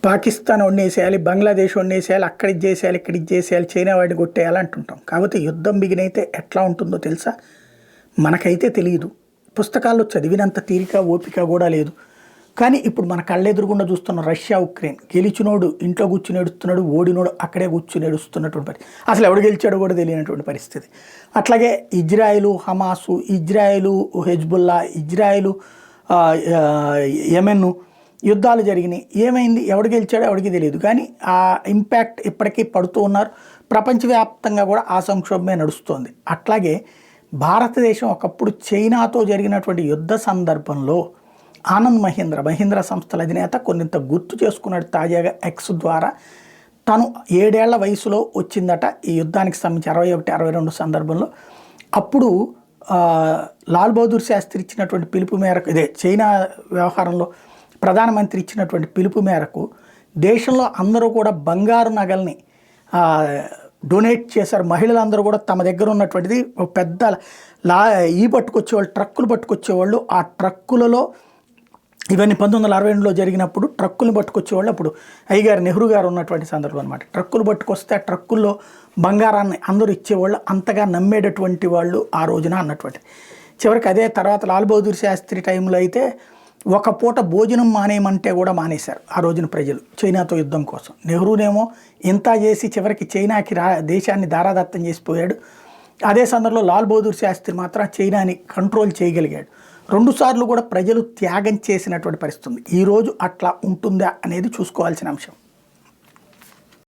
పాకిస్తాన్ వండేసేయాలి, బంగ్లాదేశ్ వండేసేయాలి, అక్కడ ఇది చేసేయాలి, ఇక్కడ ఇది చేసేయాలి, చైనా వాడిని కొట్టేయాలి అంటుంటాం. కాకపోతే యుద్ధం బిగినైతే ఎట్లా ఉంటుందో తెలుసా? మనకైతే తెలియదు, పుస్తకాల్లో చదివినంత తీరిక ఓపిక కూడా లేదు. కానీ ఇప్పుడు మన కళ్ళెదురుగుండా చూస్తున్న రష్యా ఉక్రెయిన్, గెలిచినోడు ఇంట్లో కూర్చుని ఏడుస్తున్నాడు, ఓడినోడు అక్కడే కూర్చుని ఏడుస్తున్నటువంటి పరిస్థితి, అసలు ఎవడు గెలిచాడో కూడా తెలియనటువంటి పరిస్థితి. అట్లాగే Israel Hamas, Israel Hezbollah, Israel Yemen యుద్ధాలు జరిగినాయి. ఏమైంది? ఎవడు గెలిచాడో ఎవడికి తెలియదు. కానీ ఆ ఇంపాక్ట్ ఇప్పటికీ పడుతూ ఉన్నారు. ప్రపంచవ్యాప్తంగా కూడా ఆ సంక్షోభమే నడుస్తోంది. అట్లాగే భారతదేశం ఒకప్పుడు చైనాతో జరిగినటువంటి యుద్ధ సందర్భంలో ఆనంద్ మహీంద్ర సంస్థల అధినేత కొన్నింత గుర్తు చేసుకున్నాడు తాజాగా ఎక్స్ ద్వారా. తను 7 ఏళ్ల వయసులో వచ్చిందట ఈ యుద్ధానికి సంబంధించి 61, 62 సందర్భంలో. అప్పుడు లాల్ బహదూర్ శాస్త్రి ఇచ్చినటువంటి పిలుపు మేరకు, ఇదే చైనా వ్యవహారంలో ప్రధానమంత్రి ఇచ్చినటువంటి పిలుపు మేరకు దేశంలో అందరూ కూడా బంగారు నగల్ని డొనేట్ చేశారు. మహిళలందరూ కూడా తమ దగ్గర ఉన్నటువంటిది పెద్ద పట్టుకొచ్చేవాళ్ళు, ట్రక్కులు పట్టుకొచ్చేవాళ్ళు. ఆ ట్రక్కులలో ఇవన్నీ 1962లో జరిగినప్పుడు ట్రక్కులు పట్టుకొచ్చేవాళ్ళు. అప్పుడు అయ్యగారు నెహ్రూ గారు ఉన్నటువంటి సందర్భం అనమాట. ట్రక్కులు పట్టుకొస్తే ఆ ట్రక్కుల్లో బంగారాన్ని అందరూ ఇచ్చేవాళ్ళు, అంతగా నమ్మేటటువంటి వాళ్ళు ఆ రోజున అన్నటువంటి. చివరికి అదే తర్వాత లాల్ బహదూర్ శాస్త్రి టైంలో అయితే ఒక పూట భోజనం మానేయమంటే కూడా మానేశారు ఆ రోజున ప్రజలు చైనాతో యుద్ధం కోసం. నెహ్రూనేమో ఇంత చేసి చివరికి చైనాకి దేశాన్ని దారాదత్తం చేసిపోయాడు. అదే సందర్భంలో లాల్ బహదూర్ శాస్త్రి మాత్రం చైనాని కంట్రోల్ చేయగలిగాడు. 2 సార్లు కూడా ప్రజలు త్యాగం చేసినటువంటి పరిస్థితి ఉంది. ఈరోజు అట్లా ఉంటుందా అనేది చూసుకోవాల్సిన అంశం.